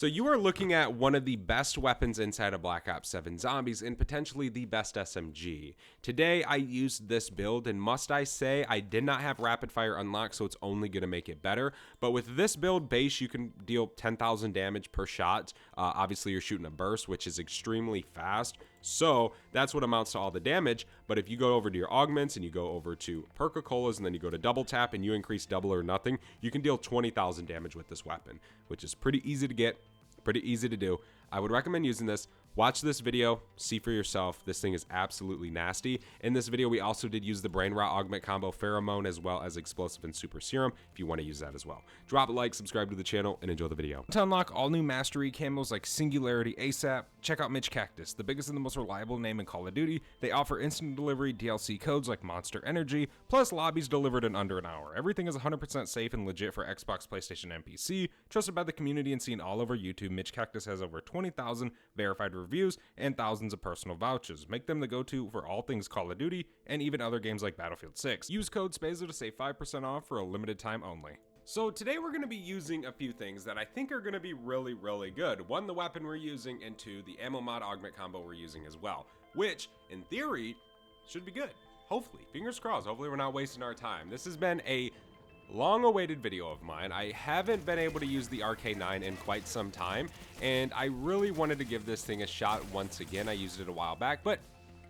So you are looking at one of the best weapons inside of Black Ops 7 Zombies and potentially the best SMG. Today I used this build and must I say I did not have rapid fire unlocked, so it's only going to make it better. But with this build base you can deal 10,000 damage per shot. Obviously you're shooting a burst, which is extremely fast. So that's what amounts to all the damage. But if you go over to your augments and you go over to Perca-Colas and then you go to double tap and you increase double or nothing, you can deal 20,000 damage with this weapon, which is pretty easy to get. Pretty easy to do. I would recommend using this. Watch this video, see for yourself. This thing is absolutely nasty. In this video, we also did use the Brain Rot Augment combo, Pheromone, as well as Explosive and Super Serum, if you want to use that as well. Drop a like, subscribe to the channel, and enjoy the video. To unlock all new mastery camos like Singularity ASAP, check out Mitch Cactus, the biggest and the most reliable name in Call of Duty. They offer instant delivery DLC codes like Monster Energy, plus lobbies delivered in under an hour. Everything is 100% safe and legit for Xbox, PlayStation, and PC. Trusted by the community and seen all over YouTube, Mitch Cactus has over 20,000 verified reviews and thousands of personal vouchers. Make them the go-to for all things Call of Duty and even other games like Battlefield 6. Use code SPAZO to save 5% off for a limited time only. So today we're going to be using a few things that I think are going to be really good. One, the weapon we're using, and two, the ammo mod augment combo we're using as well, which in theory should be good. Hopefully, fingers crossed, hopefully we're not wasting our time. This has been a long-awaited video of mine. I haven't been able to use the RK9 in quite some time, and I really wanted to give this thing a shot once again. I used it a while back, but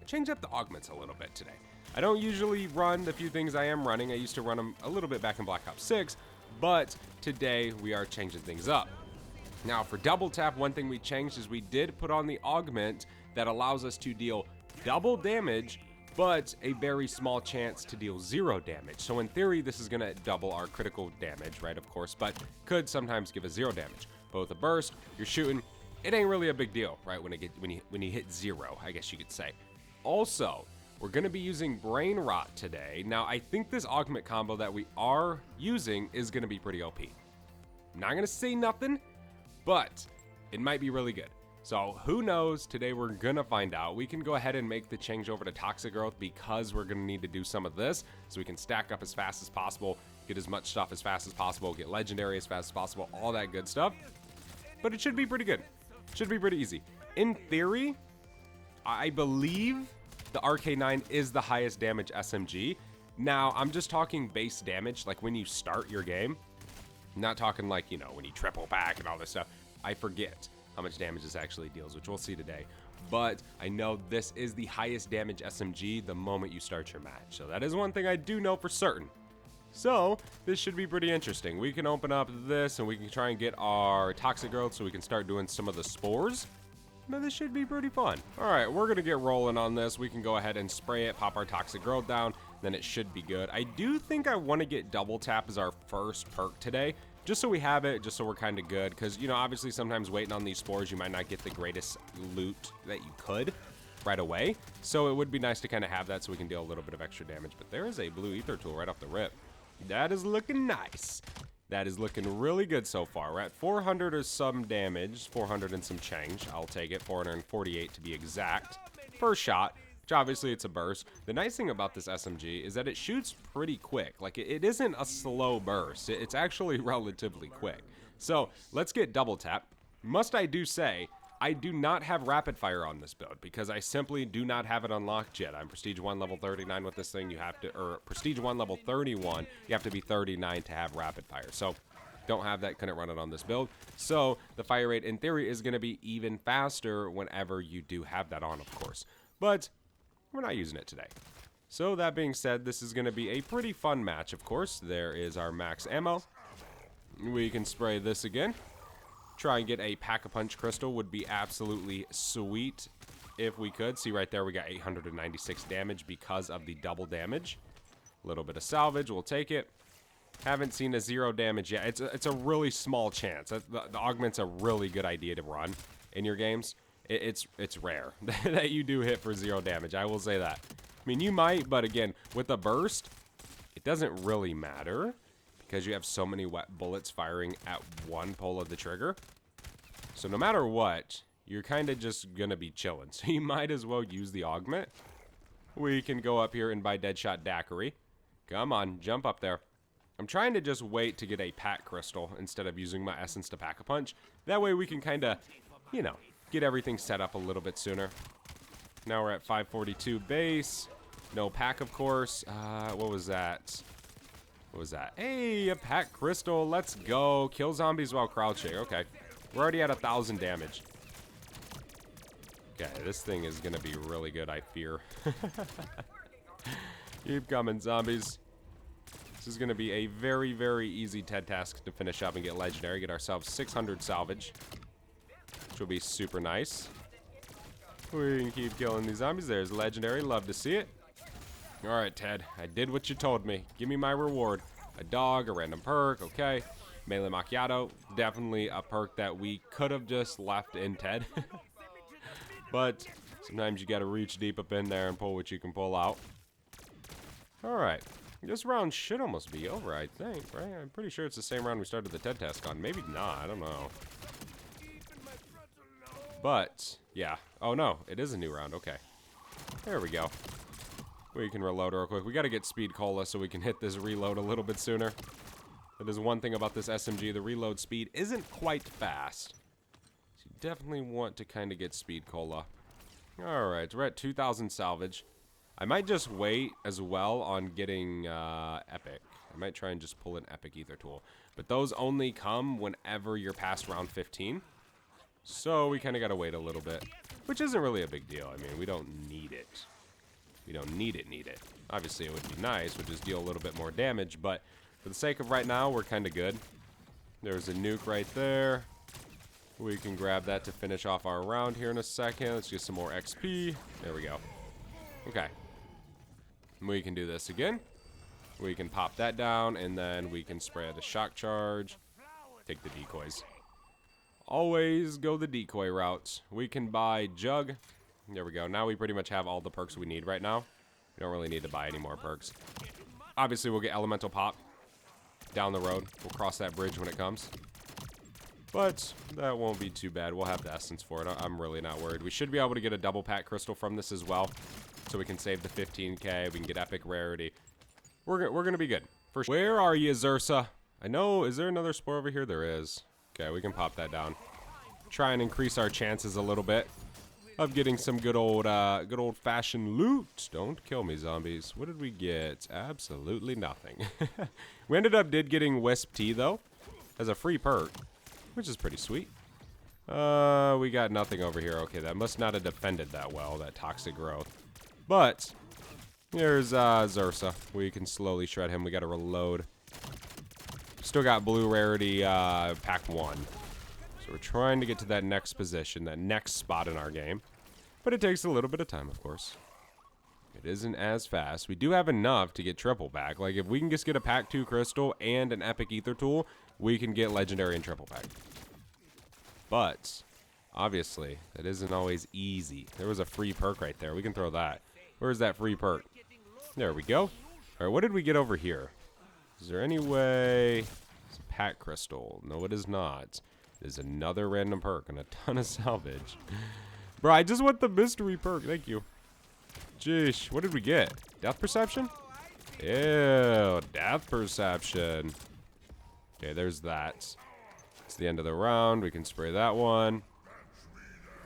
I changed up the augments a little bit today. I don't usually run the few things I am running. I used to run them a little bit back in Black Ops 6, but today we are changing things up. Now for double tap, one thing we changed is we did put on the augment that allows us to deal double damage but a very small chance to deal 0 damage. So in theory, this is gonna double our critical damage, right, of course, but could sometimes give us 0 damage. But with a burst, you're shooting, it ain't really a big deal, right, when you hit 0, I guess you could say. Also, we're gonna be using Brain Rot today. Now, I think this augment combo that we are using is gonna be pretty OP. I'm not gonna say nothing, but it might be really good. So who knows? Today we're gonna find out. We can go ahead and make the change over to Toxic Growth because we're gonna need to do some of this so we can stack up as fast as possible, get as much stuff as fast as possible, get legendary as fast as possible, all that good stuff. But it should be pretty good. Should be pretty easy. In theory, I believe the RK9 is the highest damage SMG. Now, I'm just talking base damage, like when you start your game. I'm not talking like, you know, when you triple back and all this stuff. I forget how much damage this actually deals, which we'll see today. But I know this is the highest damage SMG the moment you start your match. So that is one thing I do know for certain. So this should be pretty interesting. We can open up this and we can try and get our Toxic Growth so we can start doing some of the spores. But this should be pretty fun. All right, we're gonna get rolling on this. We can go ahead and spray it, pop our Toxic Growth down, then it should be good. I do think I wanna get double tap as our first perk today, just so we have it, just so we're kind of good. Because, you know, obviously sometimes waiting on these spores, you might not get the greatest loot that you could right away. So it would be nice to kind of have that so we can deal a little bit of extra damage. But there is a blue ether tool right off the rip. That is looking nice. That is looking really good so far. We're at 400 or some damage, 400 and some change. I'll take it, 448 to be exact, per shot. Which obviously it's a burst. The nice thing about this SMG is that it shoots pretty quick. Like it isn't a slow burst. It's actually relatively quick. So let's get double tap. Must I do say, I do not have rapid fire on this build because I simply do not have it unlocked yet. I'm Prestige 1 level 39 with this thing. You have to, or Prestige 1 level 31, you have to be 39 to have rapid fire. So don't have that, couldn't run it on this build. So the fire rate in theory is gonna be even faster whenever you do have that on, of course. But we're not using it today. So that being said, this is going to be a pretty fun match, of course. There is our max ammo. We can spray this again. Try and get a Pack-a-Punch crystal would be absolutely sweet if we could. See right there, we got 896 damage because of the double damage. A little bit of salvage, we'll take it. Haven't seen a 0 damage yet. It's a really small chance. The augment's a really good idea to run in your games. It's rare that you do hit for 0 damage. I will say that. I mean, you might, but again, with a burst, it doesn't really matter because you have so many wet bullets firing at one pull of the trigger. So no matter what, you're kind of just going to be chilling. So you might as well use the augment. We can go up here and buy Deadshot Daiquiri. Come on, jump up there. I'm trying to just wait to get a pack crystal instead of using my essence to pack a punch. That way we can kind of, you know, get everything set up a little bit sooner. Now we're at 542 base. No pack, of course. What was that? What was that? Hey, a pack crystal. Let's go. Kill zombies while crouching. Okay. We're already at 1,000 damage. Okay, this thing is going to be really good, I fear. Keep coming, zombies. This is going to be a very, very easy TED task to finish up and get legendary. Get ourselves 600 salvage, which will be super nice. We can keep killing these zombies. There's legendary. Love to see it. All right, Ted. I did what you told me. Give me my reward. A dog, a random perk. Okay. Melee macchiato. Definitely a perk that we could have just left in Ted. But sometimes you got to reach deep up in there and pull what you can pull out. All right. This round should almost be over, I think, right? I'm pretty sure it's the same round we started the TED task on. Maybe not. I don't know. But, yeah. Oh, no. It is a new round. Okay. There we go. We can reload real quick. We got to get speed cola so we can hit this reload a little bit sooner. That is one thing about this SMG. The reload speed isn't quite fast. So you definitely want to kind of get speed cola. All right. We're at 2,000 salvage. I might just wait as well on getting epic. I might try and just pull an epic ether tool. But those only come whenever you're past round 15. So we kind of got to wait a little bit. Which isn't really a big deal. I mean, we don't need it. We don't need it. Obviously, it would be nice. We'd just deal a little bit more damage. But for the sake of right now, we're kind of good. There's a nuke right there. We can grab that to finish off our round here in a second. Let's get some more XP. There we go. Okay. We can do this again. We can pop that down, and then we can spray the shock charge. Take the decoys. Always go the decoy route. We can buy Jug. There we go. Now we pretty much have all the perks we need right now. We don't really need to buy any more perks. Obviously, we'll get Elemental Pop down the road. We'll cross that bridge when it comes. But that won't be too bad. We'll have the essence for it. I'm really not worried. We should be able to get a double pack crystal from this as well. So we can save the 15k. We can get epic rarity. We're going to be good. For sure. Where are you, Zursa? I know. Is there another spore over here? There is. Okay, we can pop that down. Try and increase our chances a little bit of getting some good old-fashioned loot. Don't kill me, zombies. What did we get? Absolutely nothing. We ended up getting Wisp Tea, though, as a free perk, which is pretty sweet. We got nothing over here. Okay, that must not have defended that well, that toxic growth. But there's Zursa. We can slowly shred him. We got to reload. Still got blue rarity pack 1. So we're trying to get to that next position, that next spot in our game. But it takes a little bit of time, of course. It isn't as fast. We do have enough to get triple pack. Like, if we can just get a pack 2 crystal and an epic ether tool, we can get legendary and triple pack. But, obviously, that isn't always easy. There was a free perk right there. We can throw that. Where's that free perk? There we go. All right, what did we get over here? Is there any way? It's a pack crystal. No, it is not. There's another random perk and a ton of salvage. Bro, I just want the mystery perk. Thank you. Jeez, what did we get? Death perception? Ew, death perception. Okay, there's that. It's the end of the round. We can spray that one.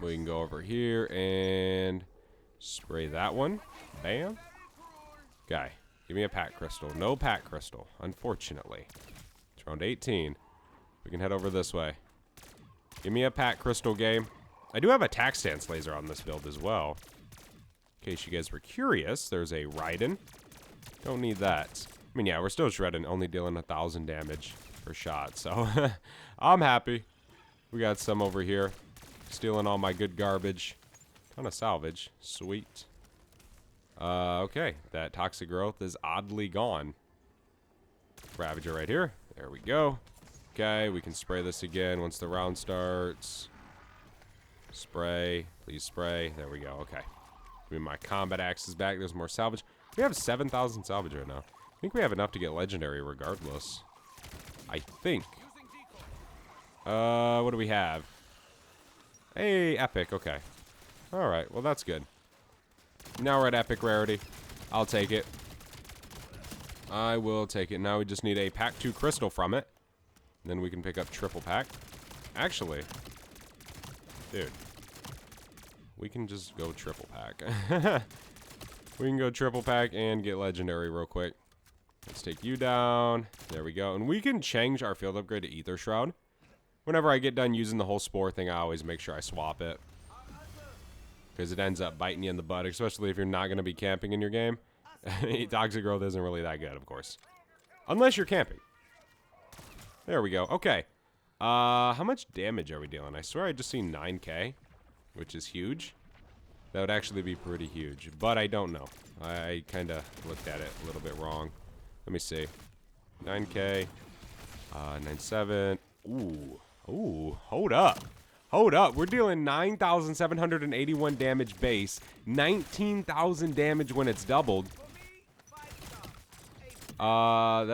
We can go over here and spray that one. Bam. Okay, give me a pack crystal. No pack crystal, unfortunately. It's round 18. We can head over this way. Give me a pack crystal, game. I do have a tac stance laser on this build as well. In case you guys were curious, there's a Raiden. Don't need that. I mean, yeah, we're still shredding, only dealing 1,000 damage per shot, so I'm happy. We got some over here. Stealing all my good garbage. Ton of salvage. Sweet. Okay, that toxic growth is oddly gone. Ravager right here. There we go. Okay, we can spray this again once the round starts. Spray. Please spray. There we go. Okay. I mean, my combat axe is back. There's more salvage. We have 7,000 salvage right now. I think we have enough to get legendary regardless. I think. What do we have? Hey, epic. Okay. Alright, well that's good. Now we're at epic rarity. I'll take it. I will take it. Now we just need a pack 2 crystal from it. Then we can pick up triple pack. Actually, dude, we can just go triple pack. We can go triple pack and get legendary real quick. Let's take you down. There we go. And we can change our field upgrade to Ether Shroud. Whenever I get done using the whole spore thing, I always make sure I swap it. Because it ends up biting you in the butt, especially if you're not going to be camping in your game. Toxic growth isn't really that good, of course. Unless you're camping. There we go. Okay. How much damage are we dealing? I swear I just seen 9k, which is huge. That would actually be pretty huge, but I don't know. I kind of looked at it a little bit wrong. Let me see. 9k, 9.7. Ooh, hold up. Hold up. We're dealing 9,781 damage base, 19,000 damage when it's doubled. Whoa.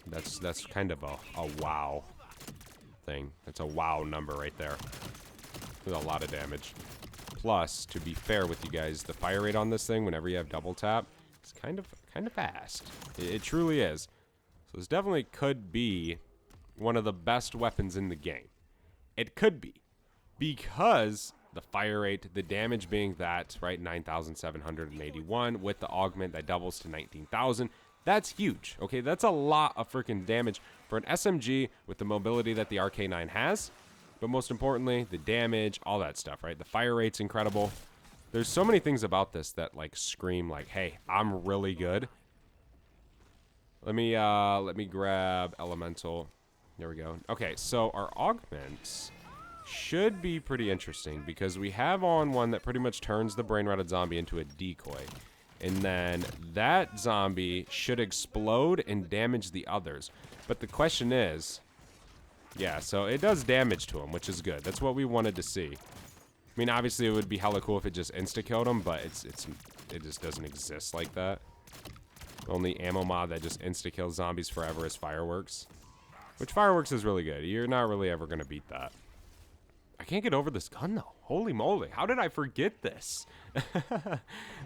That's kind of a wow thing. That's a wow number right there. With a lot of damage. Plus, to be fair with you guys, the fire rate on this thing, whenever you have double tap, is kind of fast. It truly is. So this definitely could be one of the best weapons in the game. It could be. Because the fire rate, the damage being that, right, 9,781 with the augment that doubles to 19,000. That's huge, okay? That's a lot of freaking damage for an SMG with the mobility that the RK9 has. But most importantly, the damage, all that stuff, right? The fire rate's incredible. There's so many things about this that, like, scream, like, hey, I'm really good. Let me grab Elemental. There we go. Okay, so our augments should be pretty interesting because we have on one that pretty much turns the brain-rotted zombie into a decoy. And then that zombie should explode and damage the others. But the question is, yeah, so it does damage to him, which is good. That's what we wanted to see. I mean, obviously it would be hella cool if it just insta-killed him, but it just doesn't exist like that. The only ammo mod that just insta-kills zombies forever is Fireworks. Which Fireworks is really good. You're not really ever going to beat that. I can't get over this gun, though. Holy moly. How did I forget this?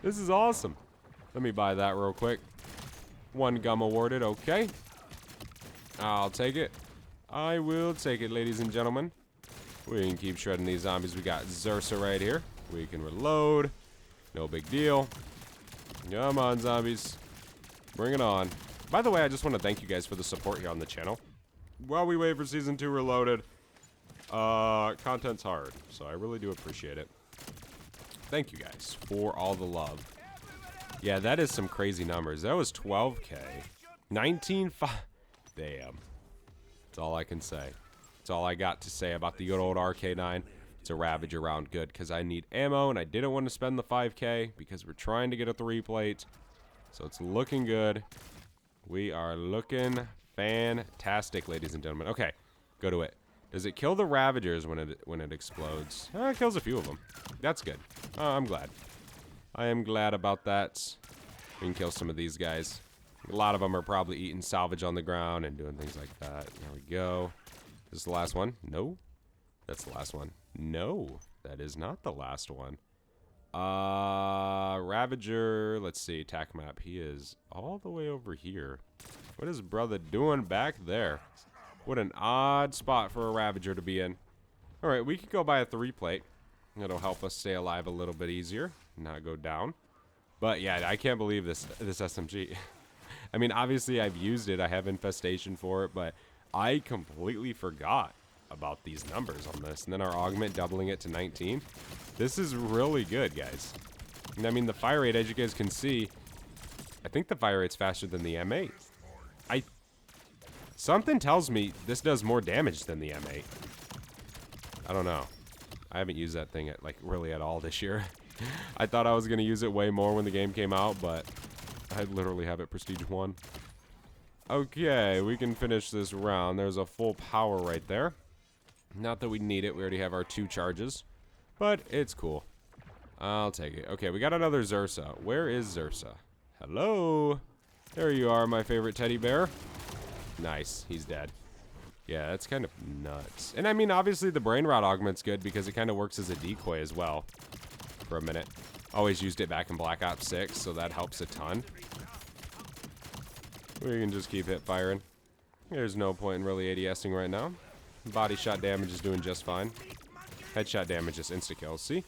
This is awesome. Let me buy that real quick. 1 gum awarded. Okay. I'll take it. I will take it, ladies and gentlemen. We can keep shredding these zombies. We got Zersa right here. We can reload. No big deal. Come on, zombies. Bring it on. By the way, I just want to thank you guys for the support here on the channel. While we wait for Season 2 Reloaded, content's hard, so I really do appreciate it. Thank you guys for all the love. Yeah, that is some crazy numbers. That was 12k. 19.5. Damn. That's all I can say. That's all I got to say about the good old RK9. It's a Ravager round good because I need ammo and I didn't want to spend the 5k because we're trying to get a 3-plate. So it's looking good. We are looking fantastic, ladies and gentlemen. Okay, go to it. Does it kill the Ravagers when it explodes? It kills a few of them. That's good. I'm glad. I am glad about that. We can kill some of these guys. A lot of them are probably eating salvage on the ground and doing things like that. There we go. Is this the last one? No. That's the last one. No, that is not the last one. Ravager. Let's see. Attack map. He is all the way over here. What is brother doing back there? What an odd spot for a Ravager to be in. Alright, we could go buy a 3-plate. That'll help us stay alive a little bit easier. Not go down. But yeah, I can't believe this SMG. I mean, obviously I've used it. I have infestation for it. But I completely forgot about these numbers on this. And then our augment doubling it to 19. This is really good, guys. And I mean, the fire rate, as you guys can see, I think the fire rate's faster than the M8. Something tells me this does more damage than the M8. I don't know. I haven't used that thing really at all this year. I thought I was going to use it way more when the game came out, but I literally have it Prestige 1. Okay, we can finish this round. There's a full power right there. Not that we need it. We already have our 2 charges, but it's cool. I'll take it. Okay, we got another Zersa. Where is Zersa? Hello? There you are, my favorite teddy bear. Nice. He's dead. Yeah, that's kind of nuts. And I mean, obviously the brain rot augment's good because it kind of works as a decoy as well. For a minute. Always used it back in Black Ops 6, so that helps a ton. We can just keep hip firing. There's no point in really ADSing right now. Body shot damage is doing just fine. Headshot damage is insta-kills. See?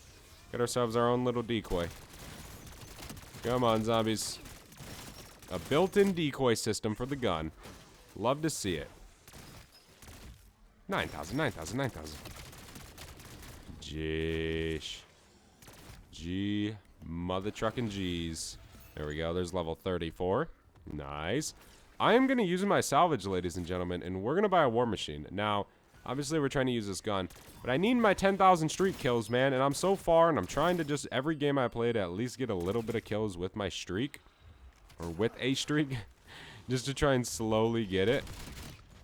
Got ourselves our own little decoy. Come on, zombies. A built-in decoy system for the gun. Love to see it. 9,000, 9,000, 9,000. Jeesh. G mother trucking G's. There we go. There's level 34. Nice. I am going to use my salvage, ladies and gentlemen, and we're going to buy a war machine. Now, obviously, we're trying to use this gun, but I need my 10,000 streak kills, man, and I'm so far, and I'm trying to just, every game I play, to at least get a little bit of kills with my streak, or with a streak, just to try and slowly get it.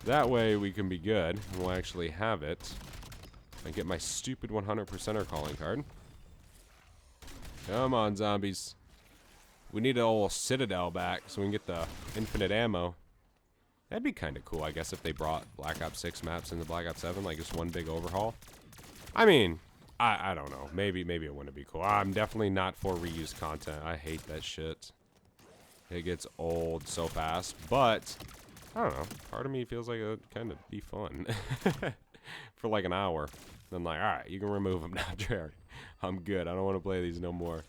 That way, we can be good, and we'll actually have it, and get my stupid 100%er calling card. Come on, zombies. We need an old Citadel back so we can get the infinite ammo. That'd be kind of cool, I guess, if they brought Black Ops 6 maps into Black Ops 7, like just one big overhaul. I mean, I don't know. Maybe it wouldn't be cool. I'm definitely not for reused content. I hate that shit. It gets old so fast, but I don't know. Part of me feels like it would kind of be fun for like an hour. Then like, all right, you can remove them now, Treyarch. I'm good. I don't want to play these no more.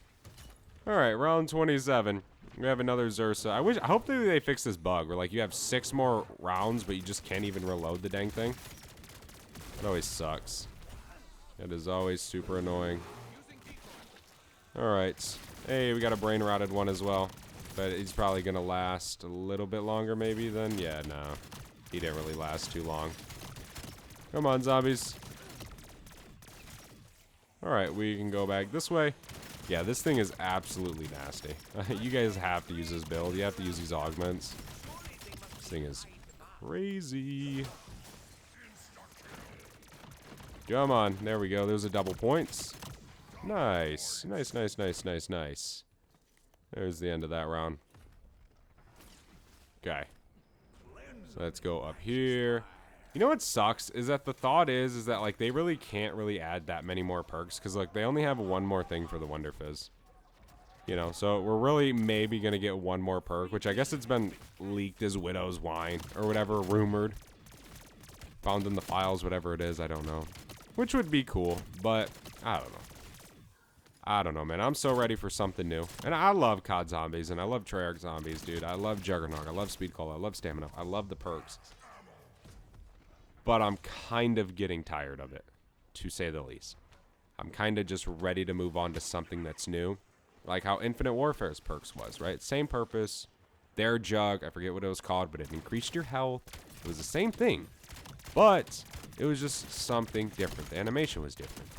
All right, round 27. We have another Zersa. I hope that they fix this bug where like you have 6 more rounds, but you just can't even reload the dang thing. That always sucks. It is always super annoying. All right. Hey, we got a brain rotted one as well, but he's probably gonna last a little bit longer, maybe. Then yeah, no, he didn't really last too long. Come on, zombies. All right, we can go back this way. Yeah, this thing is absolutely nasty. You guys have to use this build. You have to use these augments. This thing is crazy. Come on. There we go. There's a double points. Nice. Nice, nice, nice, nice, nice. There's the end of that round. Okay. So let's go up here. You know what sucks is that the thought is that like they really can't really add that many more perks because like they only have one more thing for the Wonder Fizz. You know, so we're really maybe gonna get one more perk, which I guess it's been leaked as Widow's Wine or whatever, rumored, found in the files, whatever it is, I don't know. Which would be cool, but I don't know. I don't know, man. I'm so ready for something new. And I love COD zombies and I love Treyarch zombies, dude. I love Juggernaut. I love Speed Call. I love Stamina. I love the perks. But I'm kind of getting tired of it, to say the least. I'm kind of just ready to move on to something that's new. Like how Infinite Warfare's perks was, right? Same purpose. Their jug, I forget what it was called, but it increased your health. It was the same thing. But it was just something different. The animation was different.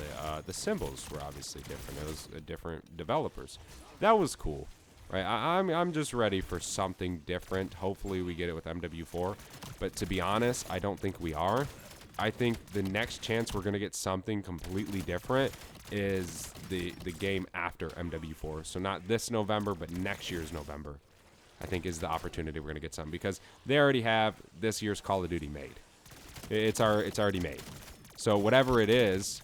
The symbols were obviously different. It was different developers. That was cool. Right, I'm just ready for something different. Hopefully we get it with MW4. But to be honest, I don't think we are. I think the next chance we're going to get something completely different is the game after MW4. So not this November, but next year's November, I think is the opportunity we're going to get something. Because they already have this year's Call of Duty made. It's already made. So whatever it is,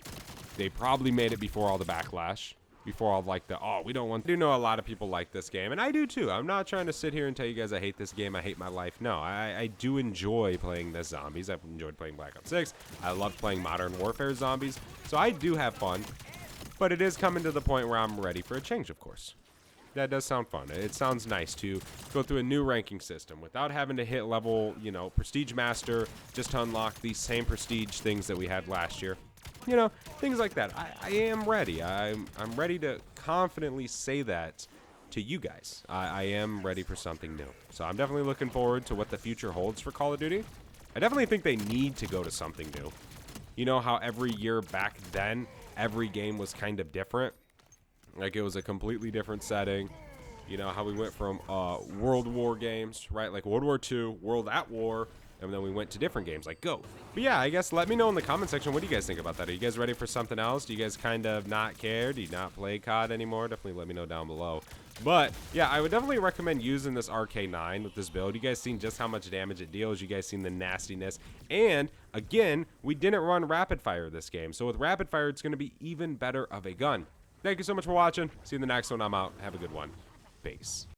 they probably made it before all the backlash. Before all like the, oh, we don't want. I do know a lot of people like this game, and I do too. I'm not trying to sit here and tell you guys I hate this game, I hate my life. No, I do enjoy playing the zombies. I've enjoyed playing Black Ops 6. I love playing Modern Warfare zombies. So I do have fun, but it is coming to the point where I'm ready for a change, of course. That does sound fun. It sounds nice to go through a new ranking system without having to hit level, you know, Prestige Master just to unlock these same prestige things that we had last year. You know, things like that. I am ready. I'm ready to confidently say that to you guys. I am ready for something new. So I'm definitely looking forward to what the future holds for Call of Duty. I definitely think they need to go to something new. You know how every year back then, every game was kind of different? Like it was a completely different setting. You know how we went from World War games, right? Like World War II, World at War, and then we went to different games like Go. But yeah, I guess let me know in the comment section, what do you guys think about that? Are you guys ready for something else? Do you guys kind of not care? Do you not play COD anymore? Definitely let me know down below. But yeah, I would definitely recommend using this RK9 with this build. You guys seen just how much damage it deals. You guys seen the nastiness. And again, we didn't run rapid fire this game. So with rapid fire, it's going to be even better of a gun. Thank you so much for watching. See you in the next one. I'm out. Have a good one. Peace.